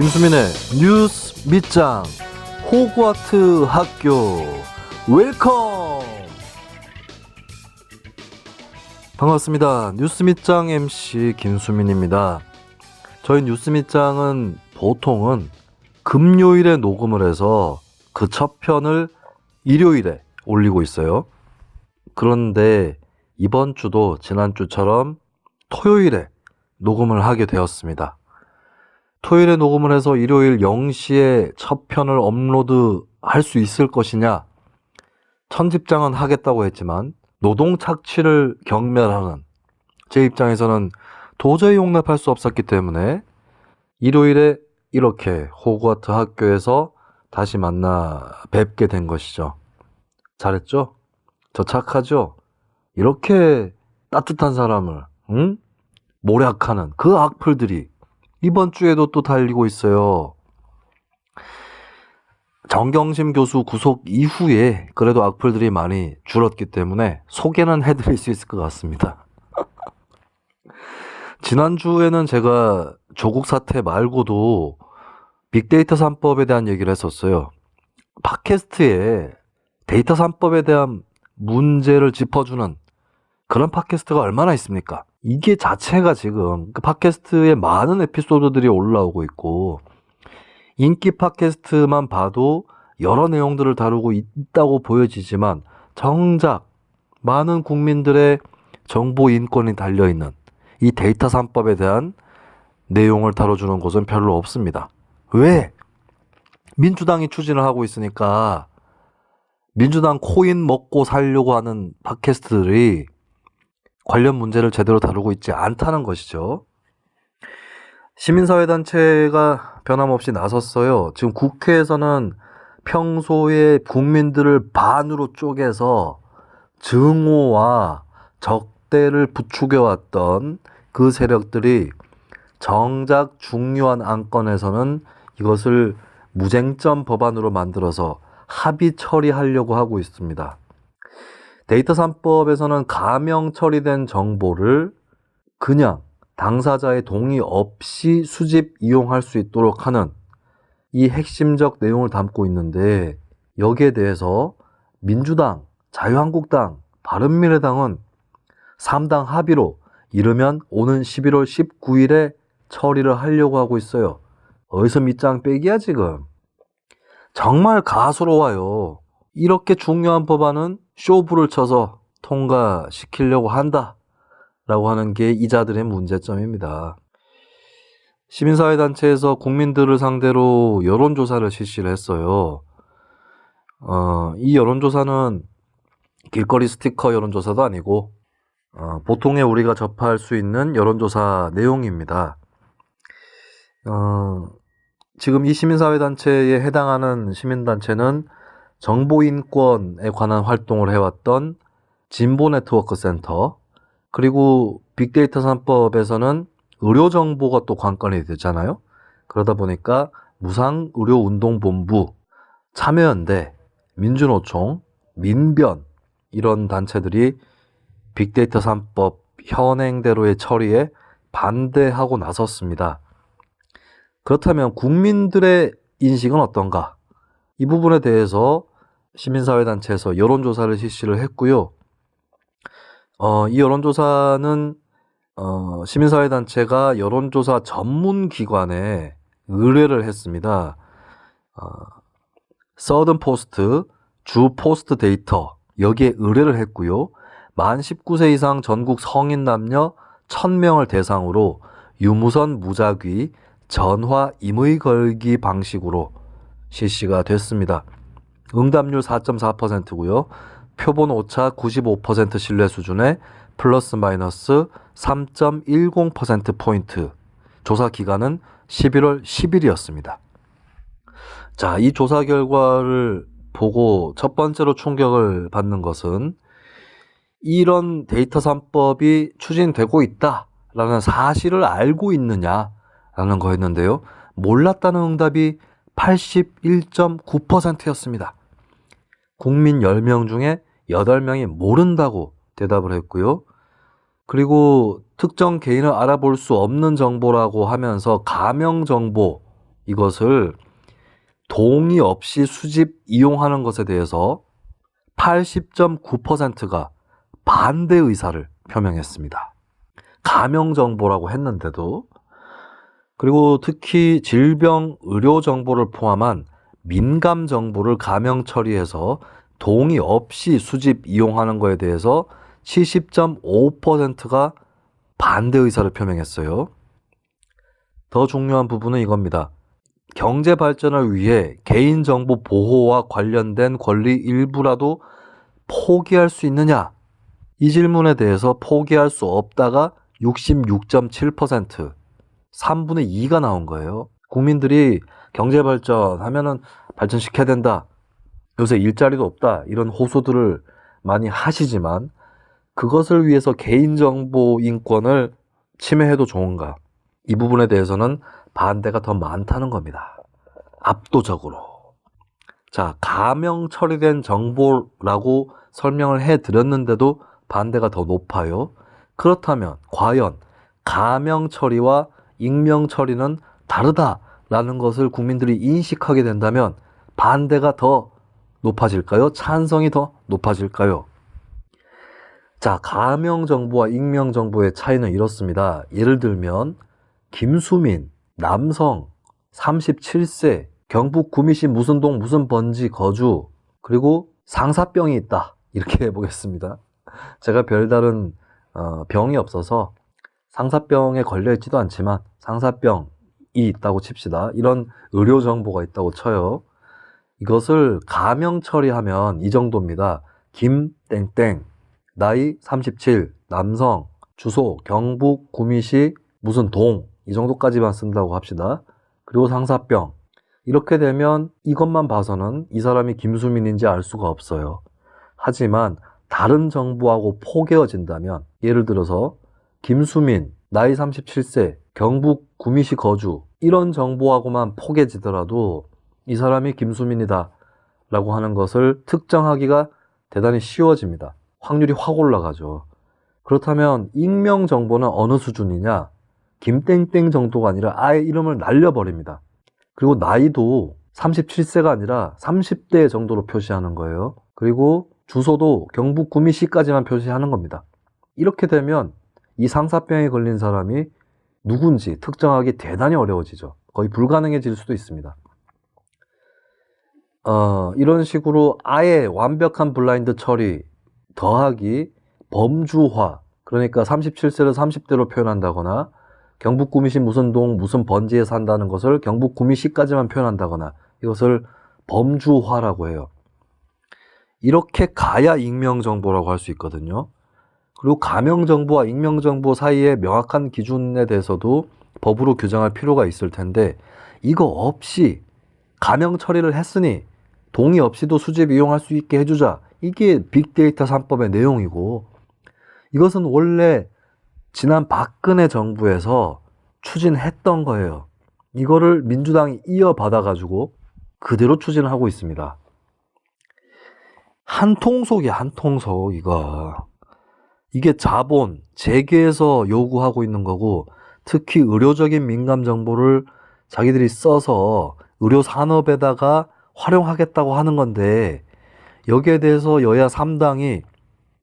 김수민의 뉴스 밑장 호그와트 학교 웰컴. 반갑습니다. 뉴스 밑장 MC 김수민입니다. 저희 뉴스 밑장은 보통은 금요일에 녹음을 해서 그 첫 편을 일요일에 올리고 있어요. 그런데 이번 주도 지난주처럼 토요일에 녹음을 하게 되었습니다. 토요일에 녹음을 해서 일요일 0시에 첫 편을 업로드 할 수 있을 것이냐? 천집장은 하겠다고 했지만 노동 착취를 경멸하는 제 입장에서는 도저히 용납할 수 없었기 때문에 일요일에 이렇게 호그와트 학교에서 다시 만나 뵙게 된 것이죠. 잘했죠? 저 착하죠? 이렇게 따뜻한 사람을 모략하는 그 악플들이 이번 주에도 또 달리고 있어요. 정경심 교수 구속 이후에 그래도 악플들이 많이 줄었기 때문에 소개는 해드릴 수 있을 것 같습니다. 지난주에는 제가 조국 사태 말고도 빅데이터 3법에 대한 얘기를 했었어요. 팟캐스트에 데이터 3법에 대한 문제를 짚어주는 그런 팟캐스트가 얼마나 있습니까? 이게 자체가 지금 그 팟캐스트에 많은 에피소드들이 올라오고 있고 인기 팟캐스트만 봐도 여러 내용들을 다루고 있다고 보여지지만 정작 많은 국민들의 정보 인권이 달려있는 이 데이터 3법에 대한 내용을 다뤄주는 곳은 별로 없습니다. 왜? 민주당이 추진을 하고 있으니까 민주당 코인 먹고 살려고 하는 팟캐스트들이 관련 문제를 제대로 다루고 있지 않다는 것이죠. 시민사회단체가 변함없이 나섰어요. 지금 국회에서는 평소에 국민들을 반으로 쪼개서 증오와 적대를 부추겨왔던 그 세력들이 정작 중요한 안건에서는 이것을 무쟁점 법안으로 만들어서 합의 처리하려고 하고 있습니다. 데이터 3법에서는 가명 처리된 정보를 그냥 당사자의 동의 없이 수집 이용할 수 있도록 하는 이 핵심적 내용을 담고 있는데 여기에 대해서 민주당, 자유한국당, 바른미래당은 3당 합의로 이르면 오는 11월 19일에 처리를 하려고 하고 있어요. 어디서 밑장 빼기야 지금. 정말 가소로워요. 이렇게 중요한 법안은 쇼부를 쳐서 통과시키려고 한다라고 하는 게 이자들의 문제점입니다. 시민사회단체에서 국민들을 상대로 여론조사를 실시를 했어요. 이 여론조사는 길거리 스티커 여론조사도 아니고 보통에 우리가 접할 수 있는 여론조사 내용입니다. 지금 이 시민사회단체에 해당하는 시민단체는 정보인권에 관한 활동을 해왔던 진보네트워크센터, 그리고 빅데이터 3법에서는 의료정보가 또 관건이 되잖아요. 그러다 보니까 무상의료운동본부, 참여연대, 민주노총, 민변 이런 단체들이 빅데이터 3법 현행대로의 처리에 반대하고 나섰습니다. 그렇다면 국민들의 인식은 어떤가? 이 부분에 대해서 시민사회단체에서 여론조사를 실시를 했고요. 이 여론조사는 시민사회단체가 여론조사 전문기관에 의뢰를 했습니다. 서든포스트, 주포스트 데이터 여기에 의뢰를 했고요. 만 19세 이상 전국 성인 남녀 1000명을 대상으로 유무선 무작위 전화 임의 걸기 방식으로 실시가 됐습니다. 응답률 4.4%고요. 표본 오차 95% 신뢰 수준에 플러스 마이너스 3.10%포인트. 조사 기간은 11월 10일이었습니다. 자, 이 조사 결과를 보고 첫 번째로 충격을 받는 것은 이런 데이터 3법이 추진되고 있다라는 사실을 알고 있느냐라는 거였는데요. 몰랐다는 응답이 81.9%였습니다. 국민 10명 중에 8명이 모른다고 대답을 했고요. 그리고 특정 개인을 알아볼 수 없는 정보라고 하면서 가명 정보 이것을 동의 없이 수집 이용하는 것에 대해서 80.9%가 반대 의사를 표명했습니다. 가명 정보라고 했는데도. 그리고 특히 질병 의료 정보를 포함한 민감 정보를 가명 처리해서 동의 없이 수집 이용하는 것에 대해서 70.5%가 반대 의사를 표명했어요. 더 중요한 부분은 이겁니다. 경제 발전을 위해 개인정보 보호와 관련된 권리 일부라도 포기할 수 있느냐? 이 질문에 대해서 포기할 수 없다가 66.7%, 3분의 2가 나온 거예요. 국민들이 경제 발전하면은 발전시켜야 된다. 요새 일자리도 없다. 이런 호소들을 많이 하시지만 그것을 위해서 개인정보 인권을 침해해도 좋은가? 이 부분에 대해서는 반대가 더 많다는 겁니다. 압도적으로. 자, 가명 처리된 정보라고 설명을 해드렸는데도 반대가 더 높아요. 그렇다면 과연 가명 처리와 익명 처리는 다르다라는 것을 국민들이 인식하게 된다면 반대가 더 높아질까요? 찬성이 더 높아질까요? 자, 가명 정보와 익명 정보의 차이는 이렇습니다. 예를 들면 김수민, 남성, 37세, 경북 구미시 무슨 동 무슨 번지 거주, 그리고 상사병이 있다. 이렇게 해보겠습니다. 제가 별다른 병이 없어서 상사병에 걸려있지도 않지만 상사병이 있다고 칩시다. 이런 의료 정보가 있다고 쳐요. 이것을 가명 처리하면 이 정도입니다. 김땡땡, 나이 37, 남성, 주소 경북 구미시 무슨 동, 이 정도까지만 쓴다고 합시다. 그리고 상사병. 이렇게 되면 이것만 봐서는 이 사람이 김수민인지 알 수가 없어요. 하지만 다른 정보하고 포개어진다면, 예를 들어서 김수민, 나이 37세, 경북 구미시 거주, 이런 정보하고만 포개지더라도 이 사람이 김수민이다 라고 하는 것을 특정하기가 대단히 쉬워집니다. 확률이 확 올라가죠. 그렇다면 익명 정보는 어느 수준이냐? 김땡땡 정도가 아니라 아예 이름을 날려버립니다. 그리고 나이도 37세가 아니라 30대 정도로 표시하는 거예요. 그리고 주소도 경북 구미시까지만 표시하는 겁니다. 이렇게 되면 이 상사병에 걸린 사람이 누군지 특정하기 대단히 어려워지죠. 거의 불가능해질 수도 있습니다. 이런 식으로 아예 완벽한 블라인드 처리 더하기 범주화, 그러니까 37세를 30대로 표현한다거나 경북 구미시 무슨 동 무슨 번지에 산다는 것을 경북 구미시까지만 표현한다거나 이것을 범주화라고 해요. 이렇게 가야 익명정보라고 할 수 있거든요. 그리고 가명정보와 익명정보 사이의 명확한 기준에 대해서도 법으로 규정할 필요가 있을 텐데 이거 없이 가명 처리를 했으니 동의 없이도 수집 이용할 수 있게 해주자. 이게 빅데이터 3법의 내용이고 이것은 원래 지난 박근혜 정부에서 추진했던 거예요. 이거를 민주당이 이어받아가지고 그대로 추진하고 있습니다. 한통속이야, 한통속, 이거. 이게 자본, 재계에서 요구하고 있는 거고, 특히 의료적인 민감 정보를 자기들이 써서 의료 산업에다가 활용하겠다고 하는 건데, 여기에 대해서 여야 3당이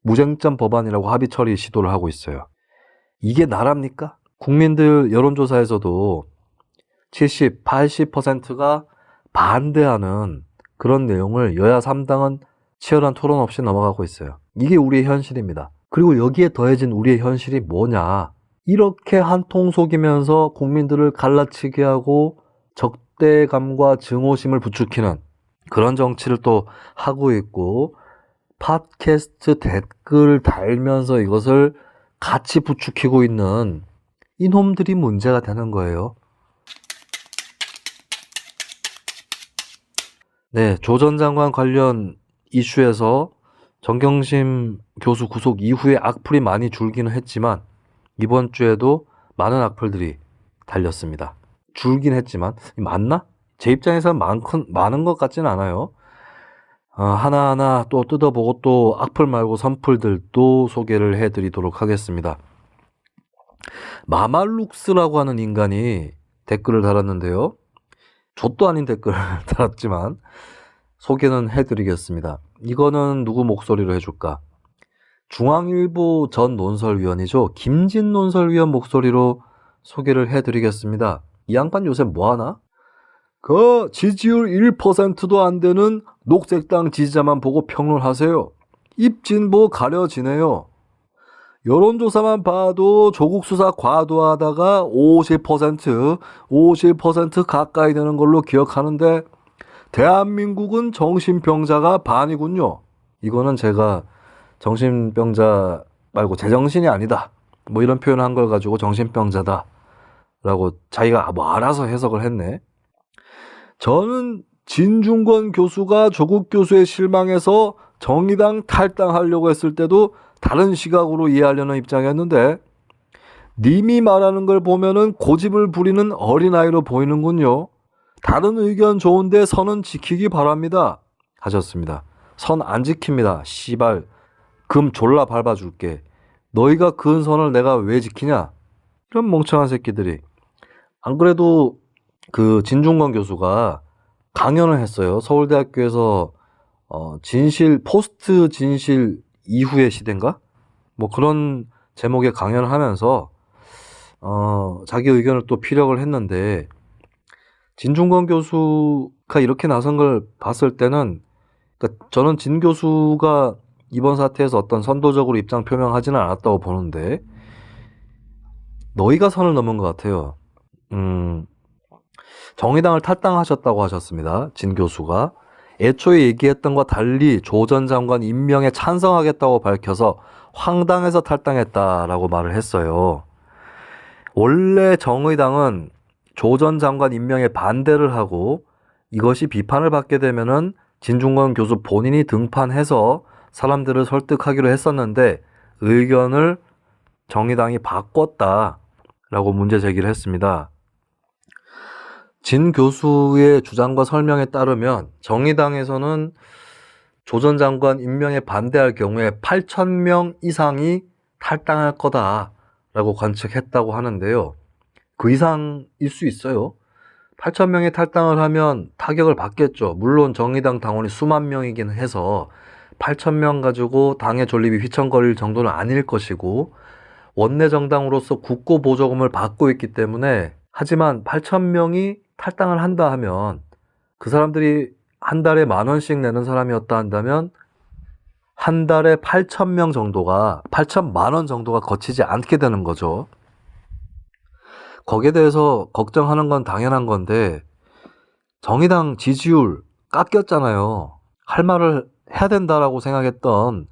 무쟁점 법안이라고 합의 처리 시도를 하고 있어요. 이게 나랍니까? 국민들 여론조사에서도 70, 80%가 반대하는 그런 내용을 여야 3당은 치열한 토론 없이 넘어가고 있어요. 이게 우리의 현실입니다. 그리고 여기에 더해진 우리의 현실이 뭐냐? 이렇게 한통속이면서 국민들을 갈라치게 하고 적대감과 증오심을 부추기는 그런 정치를 또 하고 있고, 팟캐스트 댓글 달면서 이것을 같이 부추기고 있는 이놈들이 문제가 되는 거예요. 네, 조 전 장관 관련 이슈에서 정경심 교수 구속 이후에 악플이 많이 줄기는 했지만 이번 주에도 많은 악플들이 달렸습니다. 줄긴 했지만 맞나? 제 입장에서는 많은 것 같지는 않아요. 하나하나 또 뜯어보고 또 악플 말고 선플들도 소개를 해드리도록 하겠습니다. 마말룩스라고 하는 인간이 댓글을 달았는데요. 좆도 아닌 댓글 달았지만 소개는 해드리겠습니다. 이거는 누구 목소리로 해줄까? 중앙일보 전 논설위원이죠. 김진 논설위원 목소리로 소개를 해드리겠습니다. 이 양반 요새 뭐하나? 그 지지율 1%도 안 되는 녹색당 지지자만 보고 평론하세요. 입진보 가려지네요. 여론조사만 봐도 조국 수사 과도하다가 50% 가까이 되는 걸로 기억하는데 대한민국은 정신병자가 반이군요. 이거는 제가 정신병자 말고 제정신이 아니다, 뭐 이런 표현을 한 걸 가지고 정신병자다 라고 자기가 뭐 알아서 해석을 했네. 저는 진중권 교수가 조국 교수에 실망해서 정의당 탈당하려고 했을 때도 다른 시각으로 이해하려는 입장이었는데 님이 말하는 걸 보면은 고집을 부리는 어린아이로 보이는군요. 다른 의견 좋은데 선은 지키기 바랍니다 하셨습니다. 선 안 지킵니다. 씨발 금 졸라 밟아줄게. 너희가 그은 선을 내가 왜 지키냐? 이런 멍청한 새끼들이. 안 그래도 그 진중권 교수가 강연을 했어요. 서울대학교에서 포스트 진실 이후의 시대인가? 뭐 그런 제목의 강연을 하면서 자기 의견을 또 피력을 했는데, 진중권 교수가 이렇게 나선 걸 봤을 때는, 그러니까 저는 진 교수가 이번 사태에서 어떤 선도적으로 입장 표명하지는 않았다고 보는데 너희가 선을 넘은 것 같아요. 정의당을 탈당하셨다고 하셨습니다. 진 교수가 애초에 얘기했던 것과 달리 조 전 장관 임명에 찬성하겠다고 밝혀서 황당해서 탈당했다라고 말을 했어요. 원래 정의당은 조 전 장관 임명에 반대를 하고 이것이 비판을 받게 되면은 진중권 교수 본인이 등판해서 사람들을 설득하기로 했었는데 의견을 정의당이 바꿨다라고 문제 제기를 했습니다. 진 교수의 주장과 설명에 따르면 정의당에서는 조 전 장관 임명에 반대할 경우에 8,000명 이상이 탈당할 거다라고 관측했다고 하는데요. 그 이상일 수 있어요. 8,000명이 탈당을 하면 타격을 받겠죠. 물론 정의당 당원이 수만 명이긴 해서 8,000명 가지고 당의 존립이 휘청거릴 정도는 아닐 것이고 원내 정당으로서 국고 보조금을 받고 있기 때문에, 하지만 8,000명이 탈당을 한다 하면 그 사람들이 한 달에 10,000원씩 내는 사람이었다 한다면 한 달에 8,000명 정도가 8,000만 원 정도가 거치지 않게 되는 거죠. 거기에 대해서 걱정하는 건 당연한 건데 정의당 지지율 깎였잖아요. 할 말을 해야 된다라고 생각했던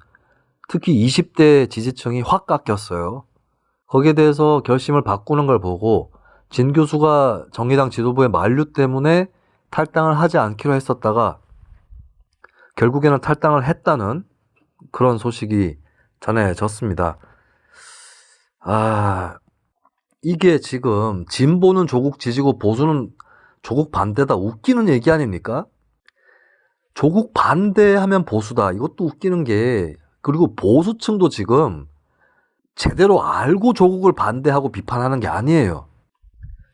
특히 20대 지지층이 확 깎였어요. 거기에 대해서 결심을 바꾸는 걸 보고 진 교수가 정의당 지도부의 만류 때문에 탈당을 하지 않기로 했었다가 결국에는 탈당을 했다는 그런 소식이 전해졌습니다. 이게 지금 진보는 조국 지지고 보수는 조국 반대다, 웃기는 얘기 아닙니까? 조국 반대하면 보수다, 이것도 웃기는 게, 그리고 보수층도 지금 제대로 알고 조국을 반대하고 비판하는 게 아니에요.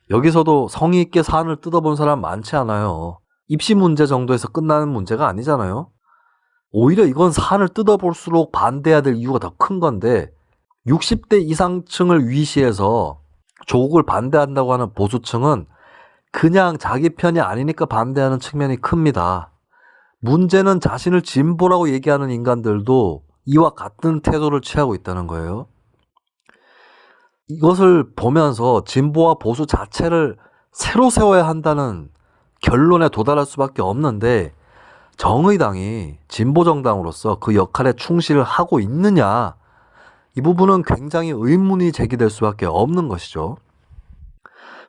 여기서도 성의 있게 사안을 뜯어본 사람 많지 않아요. 입시 문제 정도에서 끝나는 문제가 아니잖아요. 오히려 이건 사안을 뜯어볼수록 반대해야 될 이유가 더 큰 건데 60대 이상층을 위시해서 조국을 반대한다고 하는 보수층은 그냥 자기 편이 아니니까 반대하는 측면이 큽니다. 문제는 자신을 진보라고 얘기하는 인간들도 이와 같은 태도를 취하고 있다는 거예요. 이것을 보면서 진보와 보수 자체를 새로 세워야 한다는 결론에 도달할 수밖에 없는데 정의당이 진보정당으로서 그 역할에 충실을 하고 있느냐, 이 부분은 굉장히 의문이 제기될 수밖에 없는 것이죠.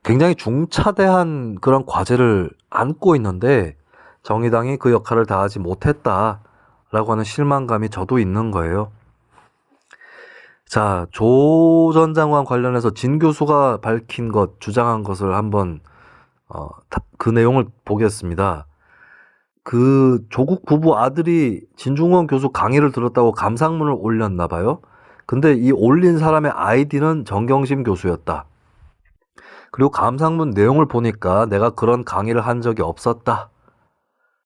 굉장히 중차대한 그런 과제를 안고 있는데 정의당이 그 역할을 다하지 못했다라고 하는 실망감이 저도 있는 거예요. 자, 조 전 장관 관련해서 진 교수가 밝힌 것, 주장한 것을 한번 그 내용을 보겠습니다. 그 조국 부부 아들이 진중권 교수 강의를 들었다고 감상문을 올렸나 봐요. 근데 이 올린 사람의 아이디는 정경심 교수였다. 그리고 감상문 내용을 보니까 내가 그런 강의를 한 적이 없었다.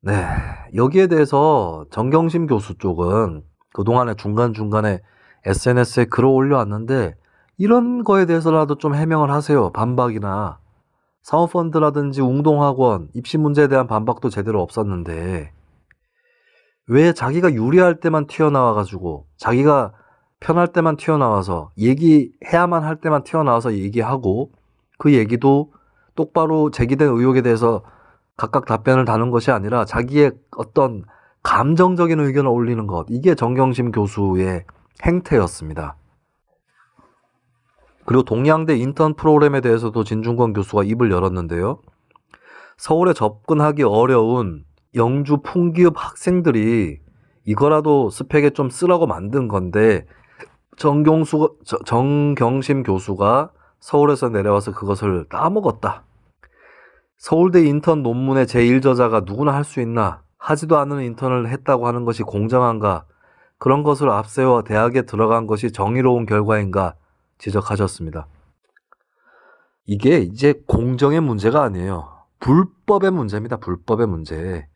네, 여기에 대해서 정경심 교수 쪽은 그동안에 중간중간에 SNS에 글을 올려왔는데 이런 거에 대해서라도 좀 해명을 하세요. 반박이나 사모펀드라든지 웅동학원 입시 문제에 대한 반박도 제대로 없었는데 왜 자기가 유리할 때만 튀어나와가지고 자기가 편할 때만 튀어나와서 얘기해야만 할 때만 튀어나와서 얘기하고 그 얘기도 똑바로 제기된 의혹에 대해서 각각 답변을 다는 것이 아니라 자기의 어떤 감정적인 의견을 올리는 것, 이게 정경심 교수의 행태였습니다. 그리고 동양대 인턴 프로그램에 대해서도 진중권 교수가 입을 열었는데요. 서울에 접근하기 어려운 영주 풍기읍 학생들이 이거라도 스펙에 좀 쓰라고 만든 건데 정경심 교수가 서울에서 내려와서 그것을 따먹었다. 서울대 인턴 논문의 제1저자가 누구나 할 수 있나? 하지도 않은 인턴을 했다고 하는 것이 공정한가? 그런 것을 앞세워 대학에 들어간 것이 정의로운 결과인가? 지적하셨습니다. 이게 이제 공정의 문제가 아니에요. 불법의 문제입니다. 불법의 문제.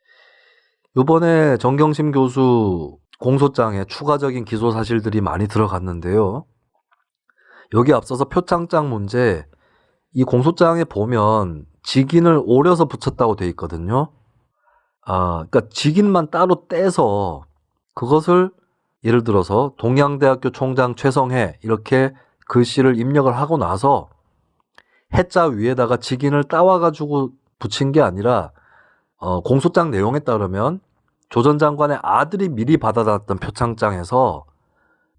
이번에 정경심 교수 공소장에 추가적인 기소 사실들이 많이 들어갔는데요. 여기 앞서서 표창장 문제, 이 공소장에 보면 직인을 오려서 붙였다고 돼 있거든요. 그러니까 직인만 따로 떼서 그것을 예를 들어서 동양대학교 총장 최성해 이렇게 글씨를 입력을 하고 나서 해자 위에다가 직인을 따와가지고 붙인 게 아니라 공소장 내용에 따르면 조 전 장관의 아들이 미리 받아놨던 표창장에서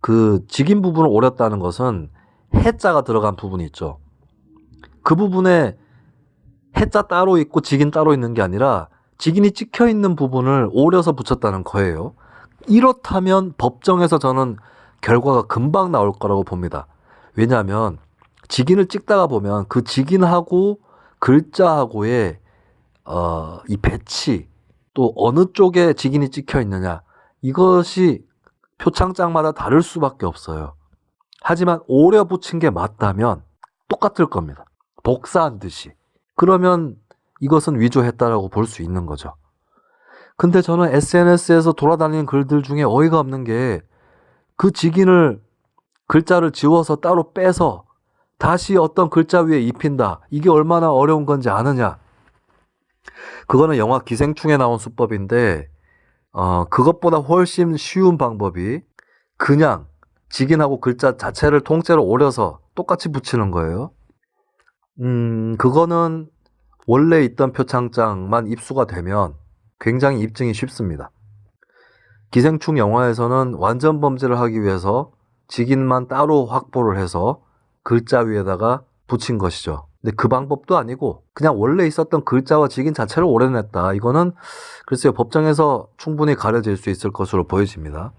그 직인 부분을 오렸다는 것은 해자가 들어간 부분이 있죠. 그 부분에 해자 따로 있고 직인 따로 있는 게 아니라 직인이 찍혀 있는 부분을 오려서 붙였다는 거예요. 이렇다면 법정에서 저는 결과가 금방 나올 거라고 봅니다. 왜냐하면 직인을 찍다가 보면 그 직인하고 글자하고의 이 배치, 또 어느 쪽에 직인이 찍혀 있느냐, 이것이 표창장마다 다를 수밖에 없어요. 하지만 오려 붙인 게 맞다면 똑같을 겁니다. 복사한 듯이. 그러면 이것은 위조했다라고 볼 수 있는 거죠. 근데 저는 SNS에서 돌아다니는 글들 중에 어이가 없는 게 그 직인을 글자를 지워서 따로 빼서 다시 어떤 글자 위에 입힌다. 이게 얼마나 어려운 건지 아느냐. 그거는 영화 기생충에 나온 수법인데 그것보다 훨씬 쉬운 방법이 그냥 직인하고 글자 자체를 통째로 오려서 똑같이 붙이는 거예요. 그거는 원래 있던 표창장만 입수가 되면 굉장히 입증이 쉽습니다. 기생충 영화에서는 완전 범죄를 하기 위해서 직인만 따로 확보를 해서 글자 위에다가 붙인 것이죠. 근데 그 방법도 아니고 그냥 원래 있었던 글자와 직인 자체를 오려냈다. 이거는 글쎄요, 법정에서 충분히 가려질 수 있을 것으로 보여집니다.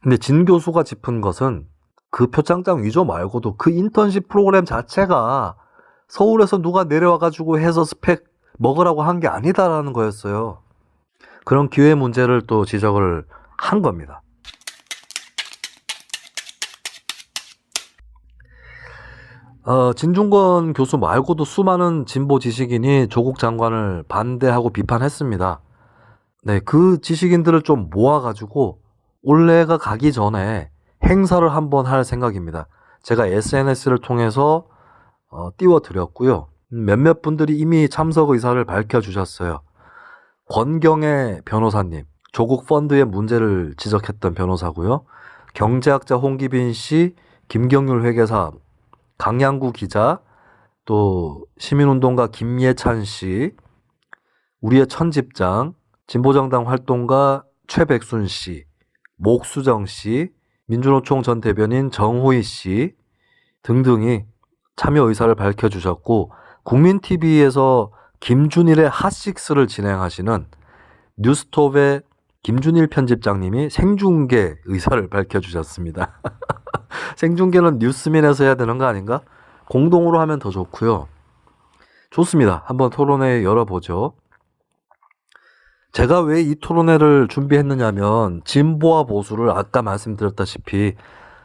근데 진 교수가 짚은 것은 그 표창장 위조 말고도 그 인턴십 프로그램 자체가 서울에서 누가 내려와가지고 해서 스펙 먹으라고 한 게 아니다라는 거였어요. 그런 기회 문제를 또 지적을 한 겁니다. 진중권 교수 말고도 수많은 진보 지식인이 조국 장관을 반대하고 비판했습니다. 네, 그 지식인들을 좀 모아가지고 올해가 가기 전에 행사를 한번 할 생각입니다. 제가 SNS를 통해서 띄워드렸고요. 몇몇 분들이 이미 참석 의사를 밝혀주셨어요. 권경애 변호사님, 조국 펀드의 문제를 지적했던 변호사고요. 경제학자 홍기빈 씨, 김경률 회계사, 강양구 기자, 또 시민운동가 김예찬 씨, 우리의 천집장, 진보정당 활동가 최백순 씨, 목수정 씨, 민주노총 전 대변인 정호희 씨 등등이 참여 의사를 밝혀주셨고, 국민TV에서 김준일의 핫식스를 진행하시는 뉴스톱의 김준일 편집장님이 생중계 의사를 밝혀주셨습니다. 생중계는 뉴스민에서 해야 되는 거 아닌가? 공동으로 하면 더 좋고요. 좋습니다. 한번 토론회 열어보죠. 제가 왜 이 토론회를 준비했느냐면 진보와 보수를 아까 말씀드렸다시피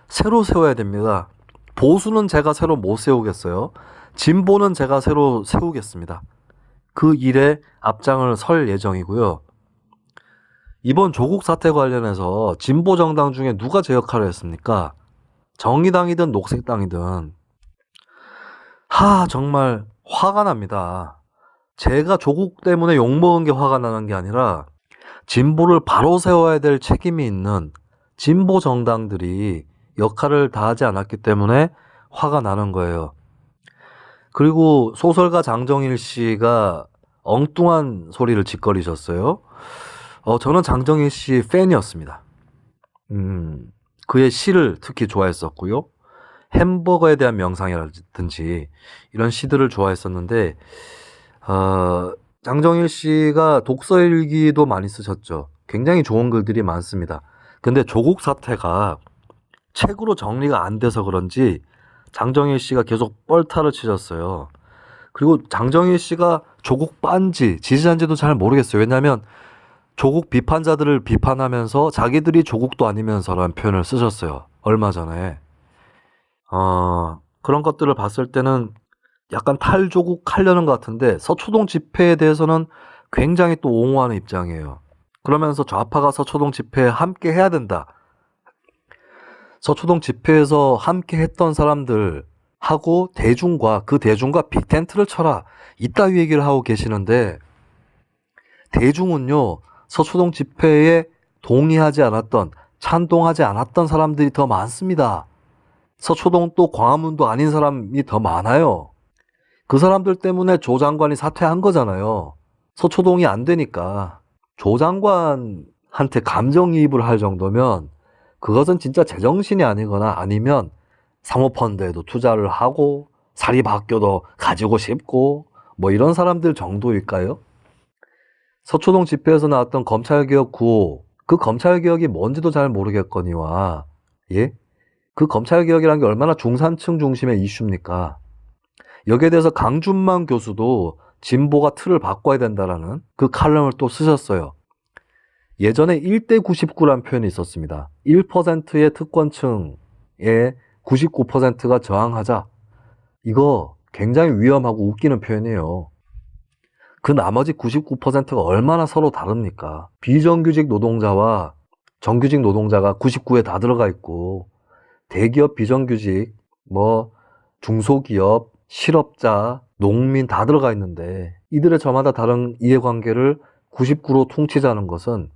새로 세워야 됩니다. 보수는 제가 새로 못 세우겠어요. 진보는 제가 새로 세우겠습니다. 그 일에 앞장을 설 예정이고요. 이번 조국 사태 관련해서 진보 정당 중에 누가 제 역할을 했습니까? 정의당이든 녹색당이든. 정말 화가 납니다. 제가 조국 때문에 욕먹은 게 화가 나는 게 아니라 진보를 바로 세워야 될 책임이 있는 진보 정당들이 역할을 다하지 않았기 때문에 화가 나는 거예요. 그리고 소설가 장정일 씨가 엉뚱한 소리를 짓거리셨어요. 저는 장정일 씨 팬이었습니다. 그의 시를 특히 좋아했었고요. 햄버거에 대한 명상이라든지 이런 시들을 좋아했었는데 장정일 씨가 독서일기도 많이 쓰셨죠. 굉장히 좋은 글들이 많습니다. 근데 조국 사태가 책으로 정리가 안 돼서 그런지 장정일 씨가 계속 뻘타를 치셨어요. 그리고 장정일 씨가 조국 빤지, 지지자인지도 잘 모르겠어요. 왜냐하면 조국 비판자들을 비판하면서 자기들이 조국도 아니면서라는 표현을 쓰셨어요. 얼마 전에. 그런 것들을 봤을 때는 약간 탈조국 하려는 것 같은데 서초동 집회에 대해서는 굉장히 또 옹호하는 입장이에요. 그러면서 좌파가 서초동 집회에 함께 해야 된다. 서초동 집회에서 함께 했던 사람들 하고 대중과 빅텐트를 쳐라. 이따위 얘기를 하고 계시는데 대중은요. 서초동 집회에 동의하지 않았던, 찬동하지 않았던 사람들이 더 많습니다. 서초동 또 광화문도 아닌 사람이 더 많아요. 그 사람들 때문에 조 장관이 사퇴한 거잖아요. 서초동이 안 되니까. 조 장관한테 감정이입을 할 정도면 그것은 진짜 제정신이 아니거나 아니면 사모펀드에도 투자를 하고 사립학교도 가지고 싶고 뭐 이런 사람들 정도일까요? 서초동 집회에서 나왔던 검찰개혁 구호, 그 검찰개혁이 뭔지도 잘 모르겠거니와 예? 그 검찰개혁이라는 게 얼마나 중산층 중심의 이슈입니까? 여기에 대해서 강준만 교수도 진보가 틀을 바꿔야 된다라는 그 칼럼을 또 쓰셨어요. 예전에 1대 99라는 표현이 있었습니다. 1%의 특권층에 99%가 저항하자. 이거 굉장히 위험하고 웃기는 표현이에요. 그 나머지 99%가 얼마나 서로 다릅니까? 비정규직 노동자와 정규직 노동자가 99에 다 들어가 있고 대기업 비정규직, 중소기업, 실업자, 농민 다 들어가 있는데 이들의 저마다 다른 이해관계를 99로 퉁치자는 것은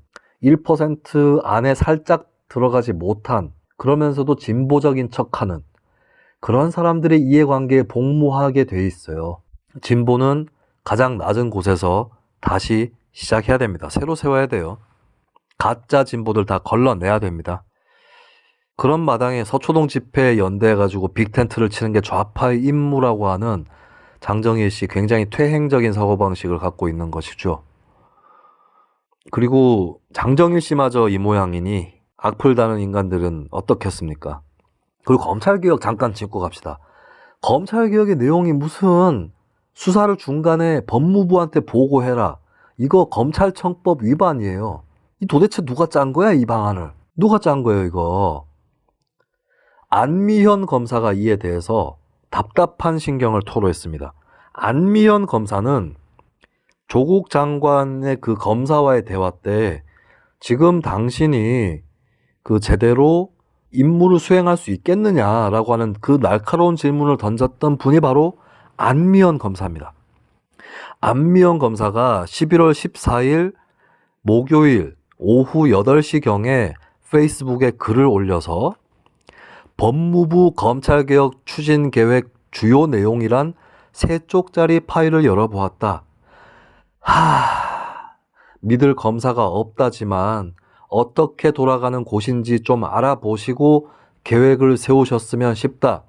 1% 안에 살짝 들어가지 못한 그러면서도 진보적인 척하는 그런 사람들의 이해관계에 복무하게 돼 있어요. 진보는 가장 낮은 곳에서 다시 시작해야 됩니다. 새로 세워야 돼요. 가짜 진보들 다 걸러내야 됩니다. 그런 마당에 서초동 집회에 연대해가지고 빅텐트를 치는 게 좌파의 임무라고 하는 장정일 씨 굉장히 퇴행적인 사고방식을 갖고 있는 것이죠. 그리고 장정일 씨마저 이 모양이니 악플 다는 인간들은 어떻겠습니까? 그리고 검찰개혁 잠깐 짚고 갑시다. 검찰개혁의 내용이 무슨 수사를 중간에 법무부한테 보고해라. 이거 검찰청법 위반이에요. 이 도대체 누가 짠 거야, 이 방안을? 누가 짠 거예요, 이거? 안미현 검사가 이에 대해서 답답한 신경을 토로했습니다. 안미현 검사는 조국 장관의 그 검사와의 대화 때 지금 당신이 그 제대로 임무를 수행할 수 있겠느냐라고 하는 그 날카로운 질문을 던졌던 분이 바로 안미현 검사입니다. 안미현 검사가 11월 14일 목요일 오후 8시경에 페이스북에 글을 올려서 법무부 검찰개혁 추진계획 주요 내용이란 3쪽짜리 파일을 열어보았다. 믿을 검사가 없다지만 어떻게 돌아가는 곳인지 좀 알아보시고 계획을 세우셨으면 싶다.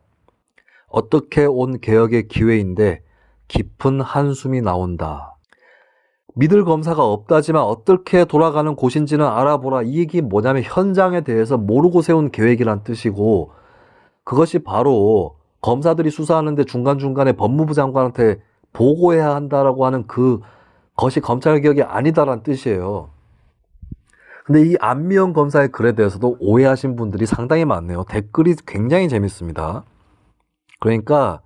어떻게 온 개혁의 기회인데 깊은 한숨이 나온다. 믿을 검사가 없다지만 어떻게 돌아가는 곳인지는 알아보라. 이 얘기 뭐냐면 현장에 대해서 모르고 세운 계획이란 뜻이고 그것이 바로 검사들이 수사하는데 중간중간에 법무부 장관한테 보고해야 한다라고 하는 그것이 검찰개혁이 아니다라는 뜻이에요. 근데 이 안미연 검사의 글에 대해서도 오해하신 분들이 상당히 많네요. 댓글이 굉장히 재밌습니다. 그러니까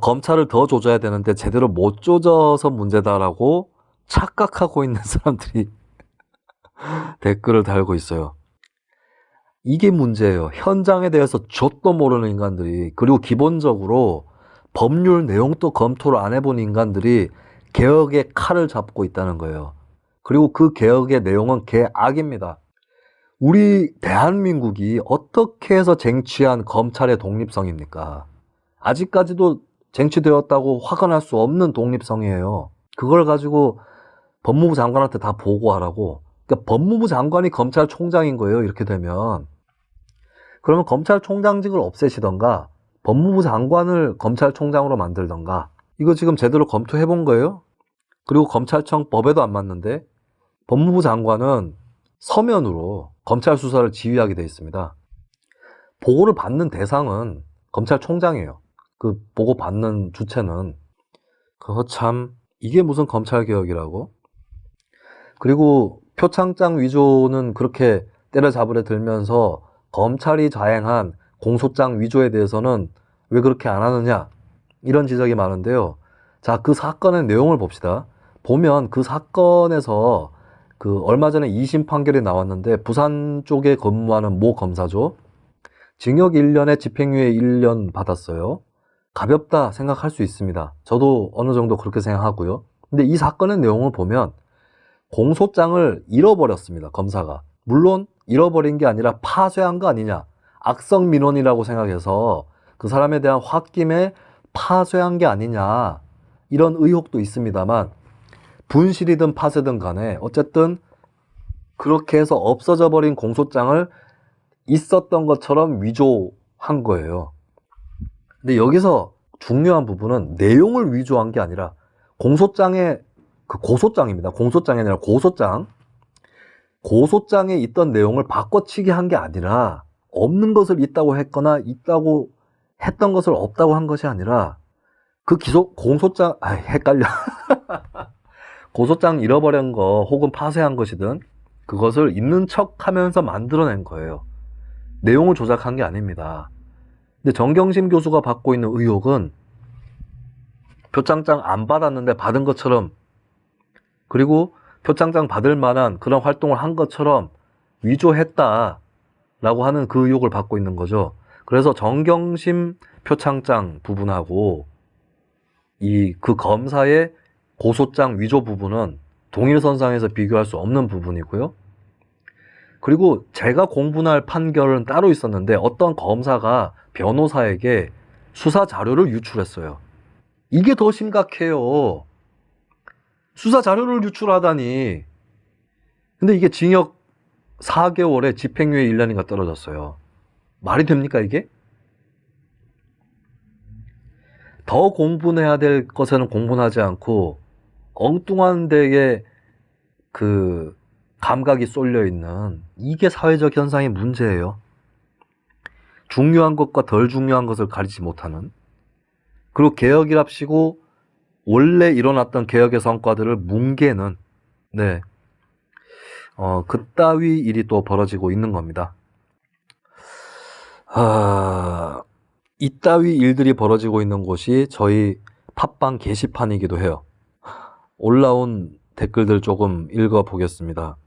검찰을 더 조져야 되는데 제대로 못 조져서 문제다라고 착각하고 있는 사람들이 댓글을 달고 있어요. 이게 문제예요. 현장에 대해서 좆도 모르는 인간들이, 그리고 기본적으로 법률 내용도 검토를 안 해본 인간들이 개혁의 칼을 잡고 있다는 거예요. 그리고 그 개혁의 내용은 개악입니다. 우리 대한민국이 어떻게 해서 쟁취한 검찰의 독립성입니까? 아직까지도 쟁취되었다고 확언할 수 없는 독립성이에요. 그걸 가지고 법무부 장관한테 다 보고하라고. 그러니까 법무부 장관이 검찰총장인 거예요. 이렇게 되면. 그러면 검찰총장직을 없애시던가 법무부 장관을 검찰총장으로 만들던가. 이거 지금 제대로 검토해 본 거예요? 그리고 검찰청 법에도 안 맞는데 법무부 장관은 서면으로 검찰 수사를 지휘하게 되어 있습니다. 보고를 받는 대상은 검찰총장이에요. 그 보고 받는 주체는. 그거 참, 이게 무슨 검찰개혁이라고? 그리고 표창장 위조는 그렇게 때려잡으려 들면서 검찰이 자행한 공소장 위조에 대해서는 왜 그렇게 안 하느냐, 이런 지적이 많은데요. 자, 그 사건의 내용을 봅시다. 보면 그 사건에서 그 얼마 전에 2심 판결이 나왔는데 부산 쪽에 근무하는 모 검사죠. 징역 1년에 집행유예 1년 받았어요. 가볍다 생각할 수 있습니다. 저도 어느 정도 그렇게 생각하고요. 근데 이 사건의 내용을 보면 공소장을 잃어버렸습니다. 검사가. 물론 잃어버린 게 아니라 파쇄한 거 아니냐. 악성 민원이라고 생각해서 그 사람에 대한 홧김에 파쇄한 게 아니냐. 이런 의혹도 있습니다만 분실이든 파쇄든 간에 어쨌든 그렇게 해서 없어져 버린 공소장을 있었던 것처럼 위조한 거예요. 근데 여기서 중요한 부분은 내용을 위조한 게 아니라 공소장에, 그 고소장입니다. 공소장이 아니라 고소장. 고소장에 있던 내용을 바꿔치기 한 게 아니라 없는 것을 있다고 했거나 있다고 했던 것을 없다고 한 것이 아니라 그 공소장, 헷갈려. 고소장 잃어버린 거 혹은 파쇄한 것이든 그것을 있는 척 하면서 만들어낸 거예요. 내용을 조작한 게 아닙니다. 근데 정경심 교수가 받고 있는 의혹은 표창장 안 받았는데 받은 것처럼, 그리고 표창장 받을 만한 그런 활동을 한 것처럼 위조했다라고 하는 그 의혹을 받고 있는 거죠. 그래서 정경심 표창장 부분하고 그 검사의 고소장 위조 부분은 동일선상에서 비교할 수 없는 부분이고요. 그리고 제가 공분할 판결은 따로 있었는데 어떤 검사가 변호사에게 수사 자료를 유출했어요. 이게 더 심각해요. 수사 자료를 유출하다니. 근데 이게 징역 4개월에 집행유예 1년인가 떨어졌어요. 말이 됩니까 이게? 더 공분해야 될 것에는 공분하지 않고 엉뚱한 데에 그 감각이 쏠려 있는, 이게 사회적 현상의 문제예요. 중요한 것과 덜 중요한 것을 가리지 못하는. 그리고 개혁이랍시고 원래 일어났던 개혁의 성과들을 뭉개는, 네, 그따위 일이 또 벌어지고 있는 겁니다. 이따위 일들이 벌어지고 있는 곳이 저희 팟빵 게시판이기도 해요. 올라온 댓글들 조금 읽어보겠습니다.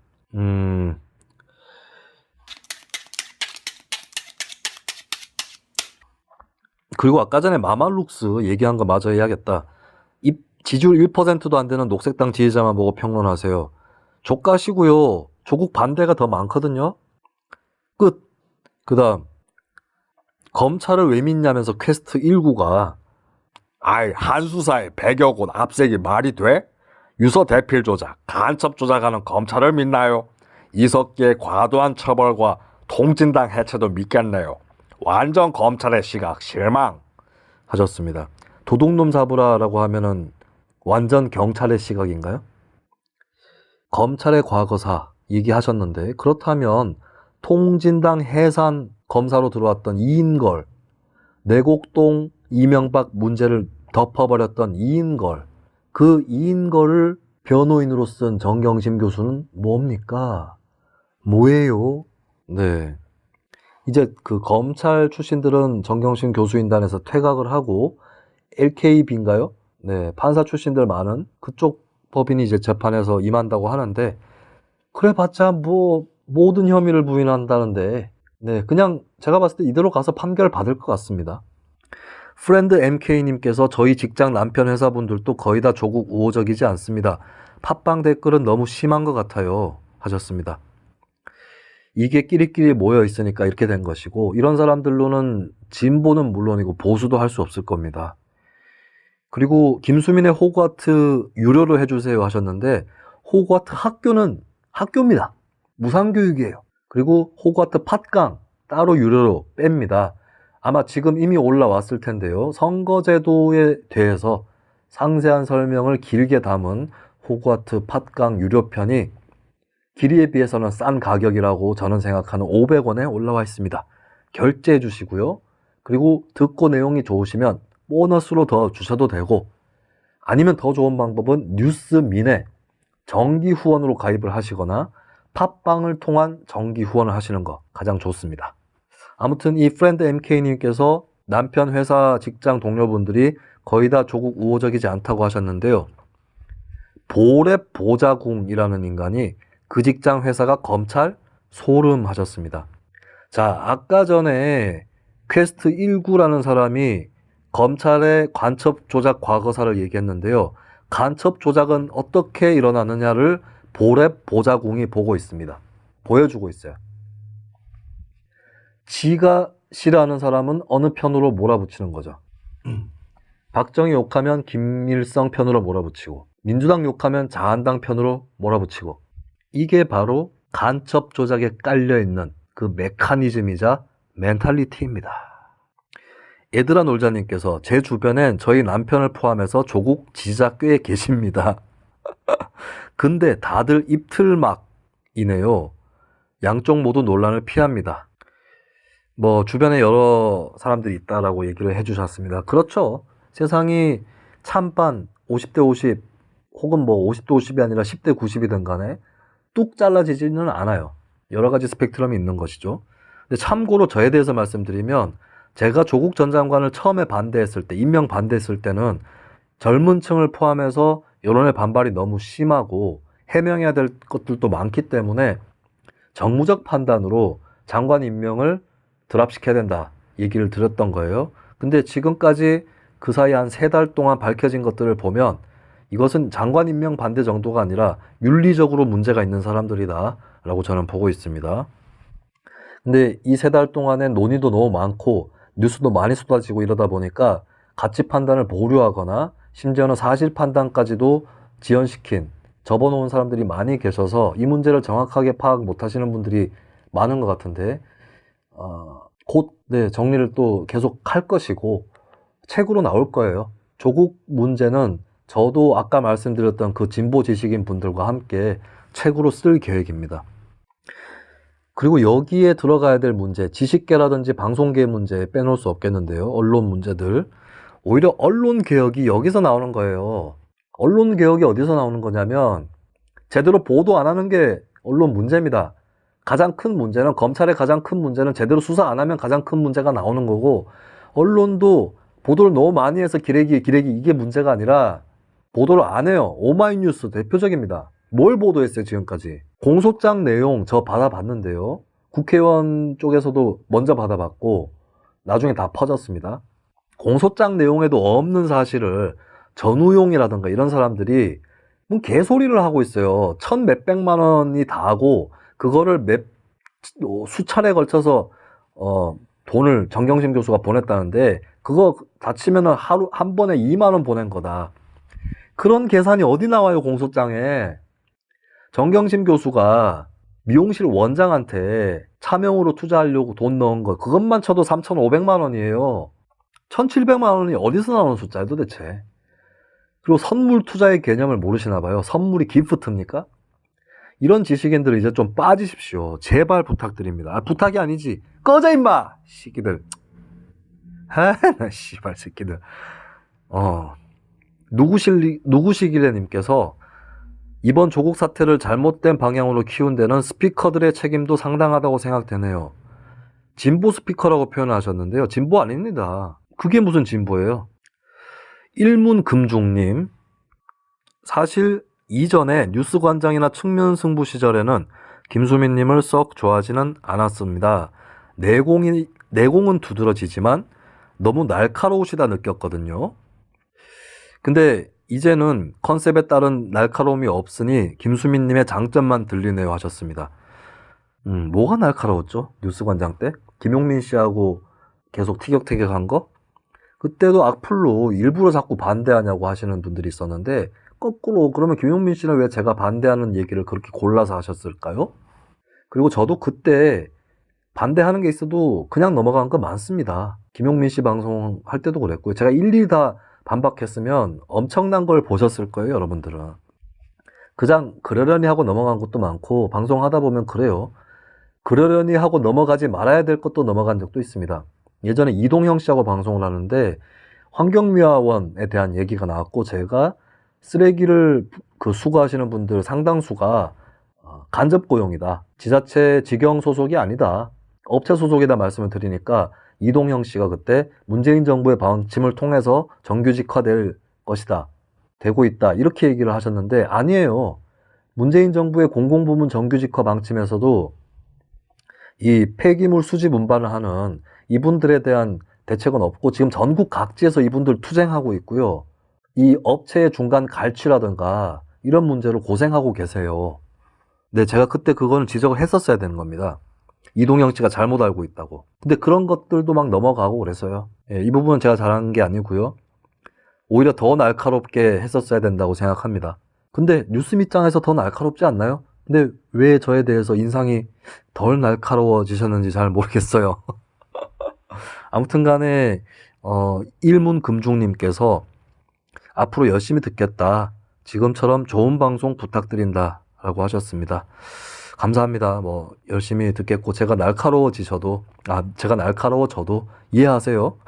그리고 아까 전에 마말룩스 얘기한 거 마저 해야겠다. 지지율 1%도 안 되는 녹색당 지지자만 보고 평론하세요. 족가시고요. 조국 반대가 더 많거든요. 끝. 그 다음, 검찰을 왜 믿냐면서 퀘스트 19가 한수사에 100여 곳 압색이 말이 돼? 유서 대필 조작, 간첩 조작하는 검찰을 믿나요? 이석기의 과도한 처벌과 통진당 해체도 믿겠네요. 완전 검찰의 시각 실망 하셨습니다. 도둑놈 잡으라라고 하면은 완전 경찰의 시각인가요? 검찰의 과거사 얘기하셨는데, 그렇다면 통진당 해산 검사로 들어왔던 이인걸, 내곡동 이명박 문제를 덮어버렸던 이인걸, 그 이인걸을 변호인으로 쓴 정경심 교수는 뭡니까? 뭐예요? 네. 이제 그 검찰 출신들은 정경심 교수인단에서 퇴각을 하고 LKB인가요? 네, 판사 출신들 많은 그쪽 법인이 이제 재판에서 임한다고 하는데, 그래봤자 뭐 모든 혐의를 부인한다는데, 네, 그냥 제가 봤을 때 이대로 가서 판결 받을 것 같습니다. 프렌드 MK님께서 저희 직장 남편 회사분들도 거의 다 조국 우호적이지 않습니다. 팟빵 댓글은 너무 심한 것 같아요. 하셨습니다. 이게 끼리끼리 모여 있으니까 이렇게 된 것이고, 이런 사람들로는 진보는 물론이고 보수도 할 수 없을 겁니다. 그리고 김수민의 호그와트 유료로 해주세요 하셨는데, 호그와트 학교는 학교입니다. 무상교육이에요. 그리고 호그와트 팟강 따로 유료로 뺍니다. 아마 지금 이미 올라왔을 텐데요. 선거제도에 대해서 상세한 설명을 길게 담은 호그와트 팟강 유료편이 길이에 비해서는 싼 가격이라고 저는 생각하는 500원에 올라와 있습니다. 결제해 주시고요. 그리고 듣고 내용이 좋으시면 보너스로 더 주셔도 되고, 아니면 더 좋은 방법은 뉴스민에 정기 후원으로 가입을 하시거나 팟빵을 통한 정기 후원을 하시는 거 가장 좋습니다. 아무튼 이 프렌드 MK님께서 남편 회사 직장 동료분들이 거의 다 조국 우호적이지 않다고 하셨는데요. 보랩 보자궁이라는 인간이 그 직장 회사가 검찰 소름 하셨습니다. 자, 아까 전에 퀘스트 19라는 사람이 검찰의 간첩 조작 과거사를 얘기했는데요. 간첩 조작은 어떻게 일어나느냐를 보랩 보자궁이 보고 있습니다. 보여주고 있어요. 지가 싫어하는 사람은 어느 편으로 몰아붙이는 거죠. 박정희 욕하면 김일성 편으로 몰아붙이고, 민주당 욕하면 자한당 편으로 몰아붙이고, 이게 바로 간첩 조작에 깔려있는 그 메커니즘이자 멘탈리티입니다. 얘들아 놀자님께서 제 주변엔 저희 남편을 포함해서 조국 지지자 꽤 계십니다. 근데 다들 입틀막이네요. 양쪽 모두 논란을 피합니다. 뭐 주변에 여러 사람들이 있다라고 얘기를 해주셨습니다. 그렇죠. 세상이 찬반 50대 50 혹은 뭐 50대 50이 아니라 10대 90이든 간에 뚝 잘라지지는 않아요. 여러 가지 스펙트럼이 있는 것이죠. 근데 참고로 저에 대해서 말씀드리면, 제가 조국 전 장관을 처음에 반대했을 때, 임명 반대했을 때는 젊은 층을 포함해서 여론의 반발이 너무 심하고 해명해야 될 것들도 많기 때문에 정무적 판단으로 장관 임명을 드랍시켜야 된다 얘기를 드렸던 거예요. 근데 지금까지 그 사이 한 3달 동안 밝혀진 것들을 보면 이것은 장관 임명 반대 정도가 아니라 윤리적으로 문제가 있는 사람들이다 라고 저는 보고 있습니다. 근데 이 3달 동안에 논의도 너무 많고 뉴스도 많이 쏟아지고 이러다 보니까 가치 판단을 보류하거나 심지어는 사실 판단까지도 지연시킨, 접어놓은 사람들이 많이 계셔서 이 문제를 정확하게 파악 못 하시는 분들이 많은 것 같은데, 곧 정리를 또 계속 할 것이고 책으로 나올 거예요. 조국 문제는 저도 아까 말씀드렸던 그 진보 지식인 분들과 함께 책으로 쓸 계획입니다. 그리고 여기에 들어가야 될 문제, 지식계라든지 방송계 문제 빼놓을 수 없겠는데요. 언론 문제들. 오히려 언론 개혁이 여기서 나오는 거예요. 언론 개혁이 어디서 나오는 거냐면, 제대로 보도 안 하는 게 언론 문제입니다. 가장 큰 문제는, 검찰의 가장 큰 문제는 제대로 수사 안 하면 가장 큰 문제가 나오는 거고, 언론도 보도를 너무 많이 해서 기레기 이게 문제가 아니라 보도를 안 해요. 오마이뉴스 대표적입니다. 뭘 보도했어요 지금까지? 공소장 내용 저 받아봤는데요. 국회의원 쪽에서도 먼저 받아봤고 나중에 다 퍼졌습니다. 공소장 내용에도 없는 사실을 전우용이라든가 이런 사람들이 뭐 개소리를 하고 있어요. 몇백만 원이 다 하고 그거를 수차례 걸쳐서 돈을 정경심 교수가 보냈다는데, 그거 다 치면은 하루 한 번에 2만 원 보낸 거다. 그런 계산이 어디 나와요 공소장에. 정경심 교수가 미용실 원장한테 차명으로 투자하려고 돈 넣은 거 그것만 쳐도 3,500만 원이에요. 1,700만 원이 어디서 나오는 숫자예요 도대체. 그리고 선물 투자의 개념을 모르시나 봐요. 선물이 기프트입니까? 이런 지식인들은 이제 좀 빠지십시오. 제발 부탁드립니다. 부탁이 아니지. 꺼져 임마 시기들. 나 씨발 새끼들. 누구시길래님께서 이번 조국 사태를 잘못된 방향으로 키운 데는 스피커들의 책임도 상당하다고 생각되네요. 진보 스피커라고 표현하셨는데요. 진보 아닙니다. 그게 무슨 진보예요? 일문금중님, 사실 이전에 뉴스관장이나 측면승부 시절에는 김수민님을 썩 좋아하지는 않았습니다. 내공은 두드러지지만 너무 날카로우시다 느꼈거든요. 근데 이제는 컨셉에 따른 날카로움이 없으니 김수민님의 장점만 들리네요 하셨습니다. 뭐가 날카로웠죠? 뉴스관장 때? 김용민 씨하고 계속 티격태격한 거? 그때도 악플로 일부러 자꾸 반대하냐고 하시는 분들이 있었는데, 거꾸로 그러면 김용민 씨는 왜 제가 반대하는 얘기를 그렇게 골라서 하셨을까요? 그리고 저도 그때 반대하는 게 있어도 그냥 넘어간 거 많습니다. 김용민 씨 방송 할 때도 그랬고요. 제가 일일이 다 반박했으면 엄청난 걸 보셨을 거예요, 여러분들은. 그냥 그러려니 하고 넘어간 것도 많고, 방송하다 보면 그래요. 그러려니 하고 넘어가지 말아야 될 것도 넘어간 적도 있습니다. 예전에 이동형 씨하고 방송을 하는데 환경미화원에 대한 얘기가 나왔고, 제가 쓰레기를 수거하시는 분들 상당수가 간접 고용이다. 지자체 직영 소속이 아니다. 업체 소속이다 말씀을 드리니까 이동형 씨가 그때 문재인 정부의 방침을 통해서 정규직화될 것이다. 되고 있다. 이렇게 얘기를 하셨는데 아니에요. 문재인 정부의 공공부문 정규직화 방침에서도 이 폐기물 수집 운반을 하는 이분들에 대한 대책은 없고, 지금 전국 각지에서 이분들 투쟁하고 있고요. 이 업체의 중간 갈취라든가 이런 문제로 고생하고 계세요. 네, 제가 그때 그거는 지적을 했었어야 되는 겁니다. 이동영 씨가 잘못 알고 있다고. 근데 그런 것들도 막 넘어가고 그랬어요. 예, 이 부분은 제가 잘한 게 아니고요. 오히려 더 날카롭게 했었어야 된다고 생각합니다. 근데 뉴스 밑장에서 더 날카롭지 않나요? 근데 왜 저에 대해서 인상이 덜 날카로워지셨는지 잘 모르겠어요. 아무튼 간에 일문금중님께서 앞으로 열심히 듣겠다. 지금처럼 좋은 방송 부탁드린다. 라고 하셨습니다. 감사합니다. 열심히 듣겠고, 제가 날카로워져도 이해하세요.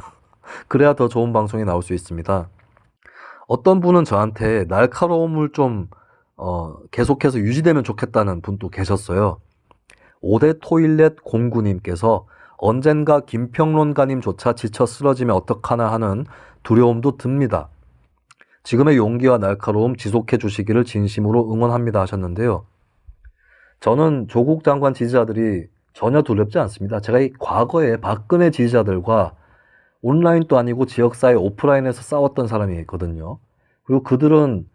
그래야 더 좋은 방송이 나올 수 있습니다. 어떤 분은 저한테 날카로움을 좀 계속해서 유지되면 좋겠다는 분도 계셨어요. 5대 토일렛 공구님께서 언젠가 김평론가님조차 지쳐 쓰러지면 어떡하나 하는 두려움도 듭니다. 지금의 용기와 날카로움 지속해 주시기를 진심으로 응원합니다 하셨는데요. 저는 조국 장관 지지자들이 전혀 두렵지 않습니다. 제가 이 과거에 박근혜 지지자들과 온라인도 아니고 지역사회 오프라인에서 싸웠던 사람이 있거든요. 그리고 그들은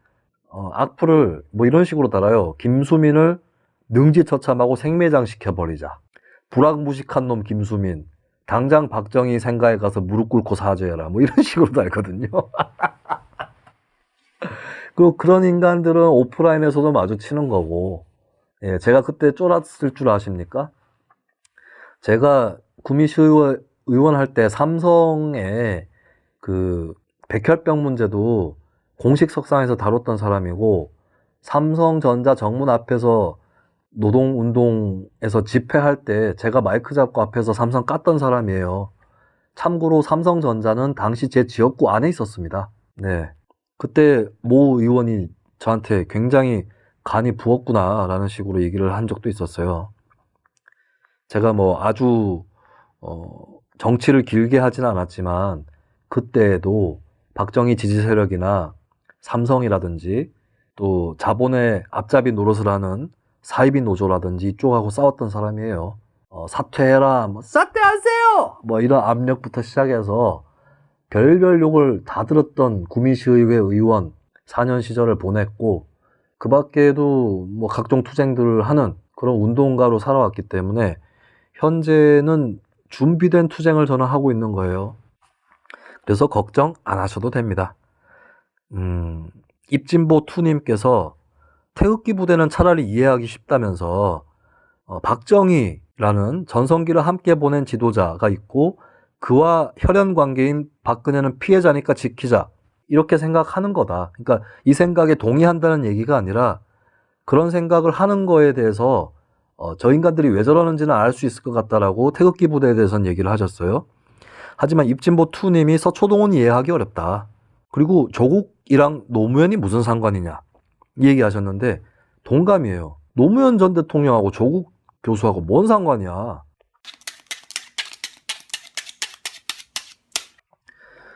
악플을 이런 식으로 달아요. 김수민을 능지처참하고 생매장 시켜버리자. 불악무식한 놈 김수민. 당장 박정희 생가에 가서 무릎 꿇고 사죄해라. 이런 식으로 달거든요. 그리고 그런 인간들은 오프라인에서도 마주치는 거고, 예, 제가 그때 쫄았을 줄 아십니까? 제가 구미시의원 할 때 삼성의 백혈병 문제도 공식 석상에서 다뤘던 사람이고, 삼성전자 정문 앞에서 노동운동에서 집회할 때 제가 마이크 잡고 앞에서 삼성 깠던 사람이에요. 참고로 삼성전자는 당시 제 지역구 안에 있었습니다. 네. 그때 모 의원이 저한테 굉장히 간이 부었구나 라는 식으로 얘기를 한 적도 있었어요. 제가 아주 정치를 길게 하진 않았지만 그때에도 박정희 지지 세력이나 삼성이라든지 또 자본의 앞잡이 노릇을 하는 사이비 노조라든지 이쪽하고 싸웠던 사람이에요. 사퇴해라, 사퇴하세요! 이런 압력부터 시작해서 별별 욕을 다 들었던 구미시의회 의원 4년 시절을 보냈고, 그 밖에도 각종 투쟁들을 하는 그런 운동가로 살아왔기 때문에 현재는 준비된 투쟁을 저는 하고 있는 거예요. 그래서 걱정 안 하셔도 됩니다. 입진보2님께서 태극기 부대는 차라리 이해하기 쉽다면서 박정희라는 전성기를 함께 보낸 지도자가 있고 그와 혈연 관계인 박근혜는 피해자니까 지키자 이렇게 생각하는 거다. 그러니까 이 생각에 동의한다는 얘기가 아니라 그런 생각을 하는 거에 대해서 저 인간들이 왜 저러는지는 알 수 있을 것 같다라고 태극기 부대에 대해서는 얘기를 하셨어요. 하지만 입진보2님이 서초동은 이해하기 어렵다. 그리고 조국이랑 노무현이 무슨 상관이냐 이 얘기하셨는데 동감이에요. 노무현 전 대통령하고 조국 교수하고 뭔 상관이야.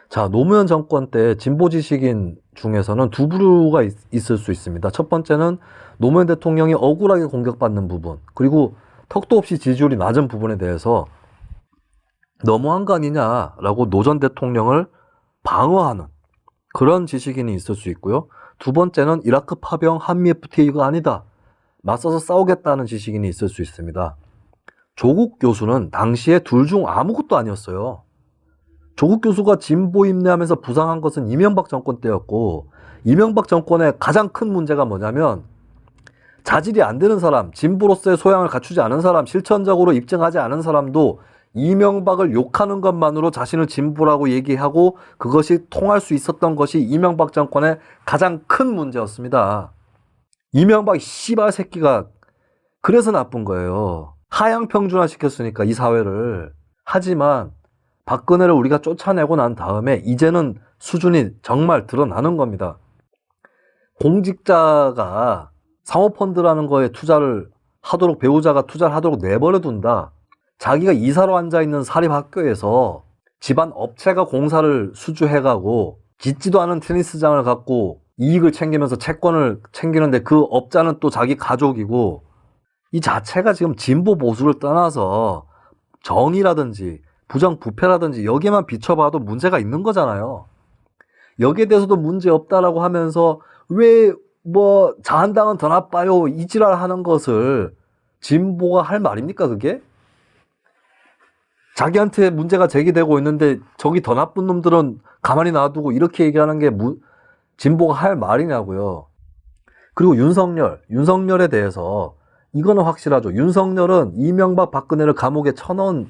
자, 노무현 정권 때 진보 지식인 중에서는 두 부류가 있을 수 있습니다. 첫 번째는 노무현 대통령이 억울하게 공격받는 부분, 그리고 턱도 없이 지지율이 낮은 부분에 대해서 너무한 거 아니냐라고 노 전 대통령을 방어하는 그런 지식인이 있을 수 있고요. 두 번째는 이라크 파병 한미 FTA가 아니다, 맞서서 싸우겠다는 지식인이 있을 수 있습니다. 조국 교수는 당시에 둘 중 아무것도 아니었어요. 조국 교수가 진보 임내하면서 부상한 것은 이명박 정권 때였고, 이명박 정권의 가장 큰 문제가 뭐냐면 자질이 안 되는 사람, 진보로서의 소양을 갖추지 않은 사람, 실천적으로 입증하지 않은 사람도 이명박을 욕하는 것만으로 자신을 진보라고 얘기하고 그것이 통할 수 있었던 것이 이명박 정권의 가장 큰 문제였습니다. 이명박 씨발 새끼가 그래서 나쁜 거예요. 하향 평준화 시켰으니까 이 사회를. 하지만 박근혜를 우리가 쫓아내고 난 다음에 이제는 수준이 정말 드러나는 겁니다. 공직자가 사모펀드라는 거에 투자를 하도록, 배우자가 투자를 하도록 내버려 둔다. 자기가 이사로 앉아있는 사립학교에서 집안 업체가 공사를 수주해가고 짓지도 않은 테니스장을 갖고 이익을 챙기면서 채권을 챙기는데 그 업자는 또 자기 가족이고, 이 자체가 지금 진보 보수를 떠나서 정의라든지 부정부패라든지 여기에만 비춰봐도 문제가 있는 거잖아요. 여기에 대해서도 문제 없다라고 하면서 왜 뭐 자한당은 더 나빠요 이 지랄 하는 것을 진보가 할 말입니까? 그게? 자기한테 문제가 제기되고 있는데 저기 더 나쁜 놈들은 가만히 놔두고 이렇게 얘기하는 게 진보가 할 말이냐고요. 그리고 윤석열에 대해서 이거는 확실하죠. 윤석열은 이명박 박근혜를 감옥에 쳐넣은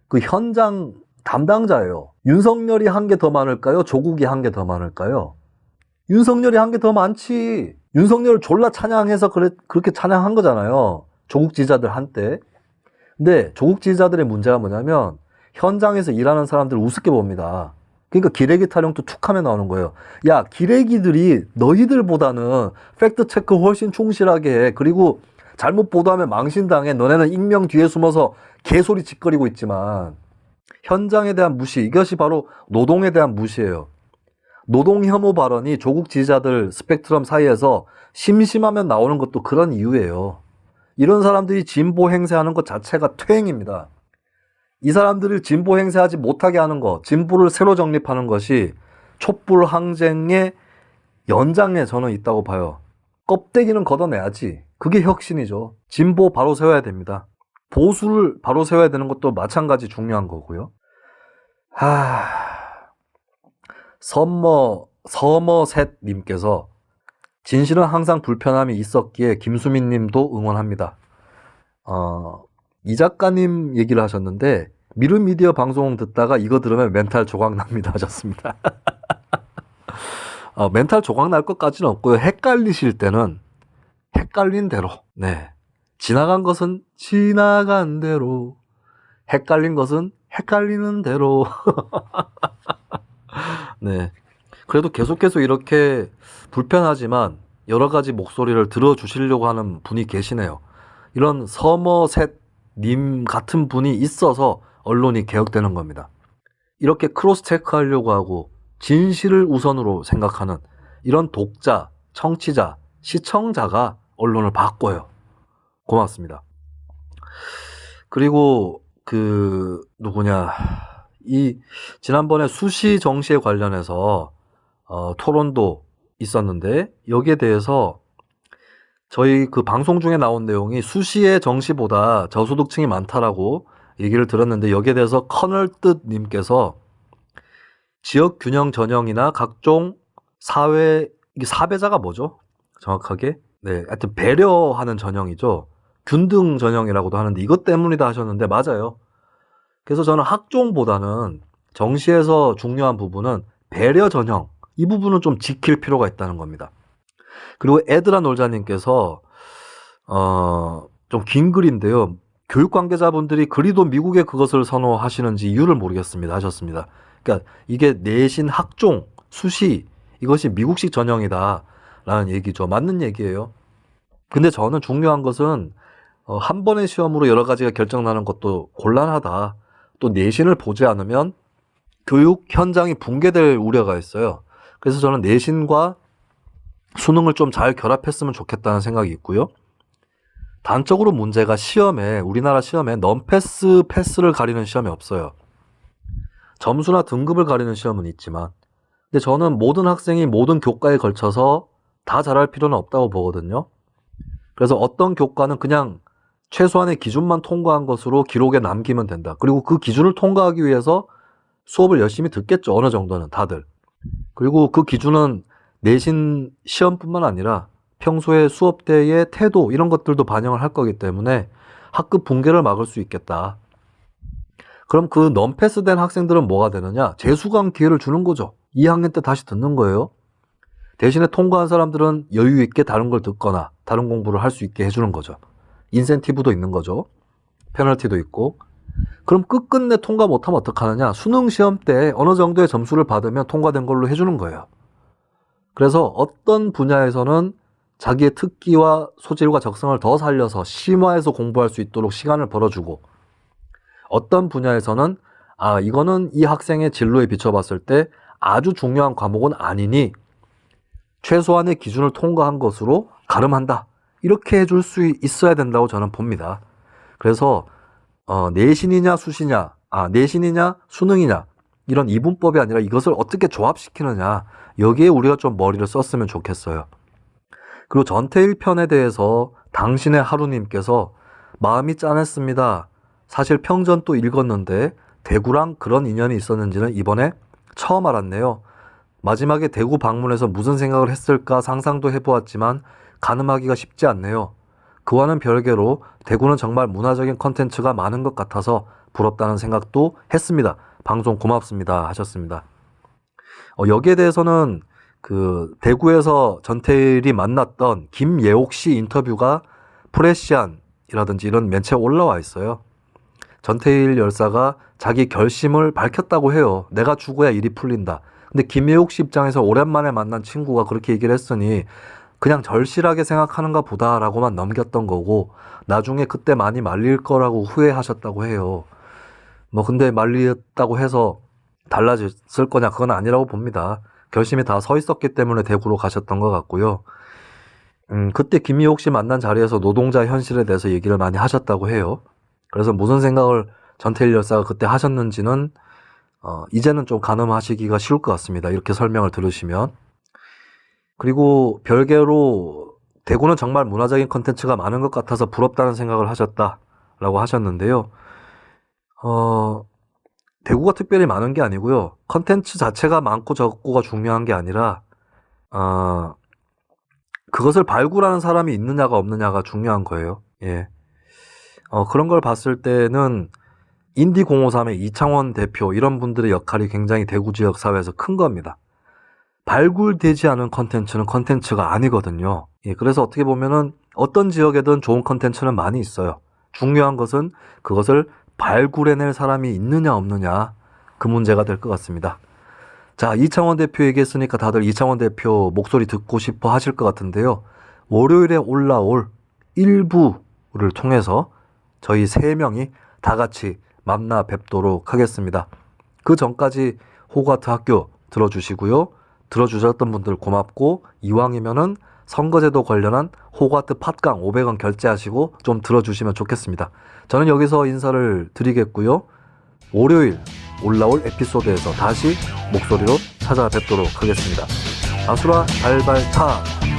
그 현장 담당자예요. 윤석열이 한 게 더 많을까요? 조국이 한 게 더 많을까요? 윤석열이 한 게 더 많지. 윤석열을 졸라 찬양해서 그렇게 찬양한 거잖아요. 조국 지지자들 한때. 근데 조국 지지자들의 문제가 뭐냐면 현장에서 일하는 사람들을 우습게 봅니다. 그러니까 기레기 타령도 툭하면 나오는 거예요. 야, 기레기들이 너희들보다는 팩트체크 훨씬 충실하게 해. 그리고 잘못 보도하면 망신당해. 너네는 익명 뒤에 숨어서 개소리 짓거리고 있지만. 현장에 대한 무시, 이것이 바로 노동에 대한 무시예요. 노동 혐오 발언이 조국 지지자들 스펙트럼 사이에서 심심하면 나오는 것도 그런 이유예요. 이런 사람들이 진보 행세하는 것 자체가 퇴행입니다. 이 사람들을 진보 행세하지 못하게 하는 것, 진보를 새로 정립하는 것이 촛불 항쟁의 연장에 저는 있다고 봐요. 껍데기는 걷어내야지. 그게 혁신이죠. 진보 바로 세워야 됩니다. 보수를 바로 세워야 되는 것도 마찬가지 중요한 거고요. 서머셋님께서 진실은 항상 불편함이 있었기에 김수민 님도 응원합니다. 이 작가님 얘기를 하셨는데, 미르미디어 방송 듣다가 이거 들으면 멘탈 조각 납니다 하셨습니다. 멘탈 조각 날 것까지는 없고요. 헷갈리실 때는 헷갈린 대로, 네, 지나간 것은 지나간 대로, 헷갈린 것은 헷갈리는 대로. 네. 그래도 계속해서 이렇게 불편하지만 여러 가지 목소리를 들어주시려고 하는 분이 계시네요. 이런 서머셋님 같은 분이 있어서 언론이 개혁되는 겁니다. 이렇게 크로스 체크하려고 하고 진실을 우선으로 생각하는 이런 독자, 청취자, 시청자가 언론을 바꿔요. 고맙습니다. 그리고 지난번에 수시 정시에 관련해서 토론도 있었는데, 여기에 대해서 저희 그 방송 중에 나온 내용이 수시의 정시보다 저소득층이 많다라고 얘기를 들었는데, 여기에 대해서 커널뜻님께서 지역 균형 전형이나 각종 이게 사배자가 뭐죠? 정확하게? 네, 하여튼 배려하는 전형이죠. 균등 전형이라고도 하는데 이것 때문이다 하셨는데, 맞아요. 그래서 저는 학종보다는 정시에서 중요한 부분은 배려 전형, 이 부분은 좀 지킬 필요가 있다는 겁니다. 그리고 애들아 놀자님께서 좀 긴 글인데요. 교육 관계자분들이 그리도 미국에 그것을 선호하시는지 이유를 모르겠습니다 하셨습니다. 그러니까 이게 내신 학종, 수시, 이것이 미국식 전형이다라는 얘기죠. 맞는 얘기예요. 근데 저는 중요한 것은 한 번의 시험으로 여러 가지가 결정나는 것도 곤란하다. 또 내신을 보지 않으면 교육 현장이 붕괴될 우려가 있어요. 그래서 저는 내신과 수능을 좀 잘 결합했으면 좋겠다는 생각이 있고요. 단적으로 문제가 우리나라 시험에 넘패스, 패스를 가리는 시험이 없어요. 점수나 등급을 가리는 시험은 있지만, 근데 저는 모든 학생이 모든 교과에 걸쳐서 다 잘할 필요는 없다고 보거든요. 그래서 어떤 교과는 그냥 최소한의 기준만 통과한 것으로 기록에 남기면 된다. 그리고 그 기준을 통과하기 위해서 수업을 열심히 듣겠죠. 어느 정도는 다들. 그리고 그 기준은 내신 시험뿐만 아니라 평소에 수업 때의 태도 이런 것들도 반영을 할 거기 때문에 학급 붕괴를 막을 수 있겠다. 그럼 그 넘패스된 학생들은 뭐가 되느냐? 재수강 기회를 주는 거죠. 2학년 때 다시 듣는 거예요. 대신에 통과한 사람들은 여유 있게 다른 걸 듣거나 다른 공부를 할 수 있게 해주는 거죠. 인센티브도 있는 거죠. 페널티도 있고. 그럼 끝끝내 통과 못하면 어떡하느냐? 수능 시험 때 어느 정도의 점수를 받으면 통과된 걸로 해주는 거예요. 그래서 어떤 분야에서는 자기의 특기와 소질과 적성을 더 살려서 심화해서 공부할 수 있도록 시간을 벌어주고, 어떤 분야에서는 이거는 이 학생의 진로에 비춰봤을 때 아주 중요한 과목은 아니니 최소한의 기준을 통과한 것으로 가름한다. 이렇게 해줄 수 있어야 된다고 저는 봅니다. 그래서 내신이냐 수능이냐 이런 이분법이 아니라 이것을 어떻게 조합시키느냐, 여기에 우리가 좀 머리를 썼으면 좋겠어요. 그리고 전태일 편에 대해서 당신의 하루님께서 마음이 짠했습니다. 사실 평전 또 읽었는데 대구랑 그런 인연이 있었는지는 이번에 처음 알았네요. 마지막에 대구 방문해서 무슨 생각을 했을까 상상도 해보았지만 가늠하기가 쉽지 않네요. 그와는 별개로 대구는 정말 문화적인 컨텐츠가 많은 것 같아서 부럽다는 생각도 했습니다. 방송 고맙습니다 하셨습니다. 여기에 대해서는 대구에서 전태일이 만났던 김예옥 씨 인터뷰가 프레시안이라든지 이런 매체에 올라와 있어요. 전태일 열사가 자기 결심을 밝혔다고 해요. 내가 죽어야 일이 풀린다. 근데 김예옥 씨 입장에서 오랜만에 만난 친구가 그렇게 얘기를 했으니 그냥 절실하게 생각하는가 보다라고만 넘겼던 거고, 나중에 그때 많이 말릴 거라고 후회하셨다고 해요. 근데 말렸다고 해서 달라졌을 거냐, 그건 아니라고 봅니다. 결심이 다 서 있었기 때문에 대구로 가셨던 것 같고요. 그때 김희옥 씨 만난 자리에서 노동자 현실에 대해서 얘기를 많이 하셨다고 해요. 그래서 무슨 생각을 전태일 열사가 그때 하셨는지는 이제는 좀 가늠하시기가 쉬울 것 같습니다. 이렇게 설명을 들으시면. 그리고 별개로 대구는 정말 문화적인 컨텐츠가 많은 것 같아서 부럽다는 생각을 하셨다라고 하셨는데요. 대구가 특별히 많은 게 아니고요. 컨텐츠 자체가 많고 적고가 중요한 게 아니라 그것을 발굴하는 사람이 있느냐가 없느냐가 중요한 거예요. 예. 그런 걸 봤을 때는 인디053의 이창원 대표 이런 분들의 역할이 굉장히 대구 지역 사회에서 큰 겁니다. 발굴되지 않은 컨텐츠는 컨텐츠가 아니거든요. 예, 그래서 어떻게 보면은 어떤 지역에든 좋은 컨텐츠는 많이 있어요. 중요한 것은 그것을 발굴해낼 사람이 있느냐 없느냐, 그 문제가 될 것 같습니다. 자, 이창원 대표 얘기했으니까 다들 이창원 대표 목소리 듣고 싶어 하실 것 같은데요. 월요일에 올라올 1부를 통해서 저희 3명이 다 같이 만나 뵙도록 하겠습니다. 그 전까지 호가트 학교 들어주시고요. 들어주셨던 분들 고맙고, 이왕이면은 선거제도 관련한 호가트 팟강 500원 결제하시고 좀 들어주시면 좋겠습니다. 저는 여기서 인사를 드리겠고요. 월요일 올라올 에피소드에서 다시 목소리로 찾아뵙도록 하겠습니다. 아수라 발발타.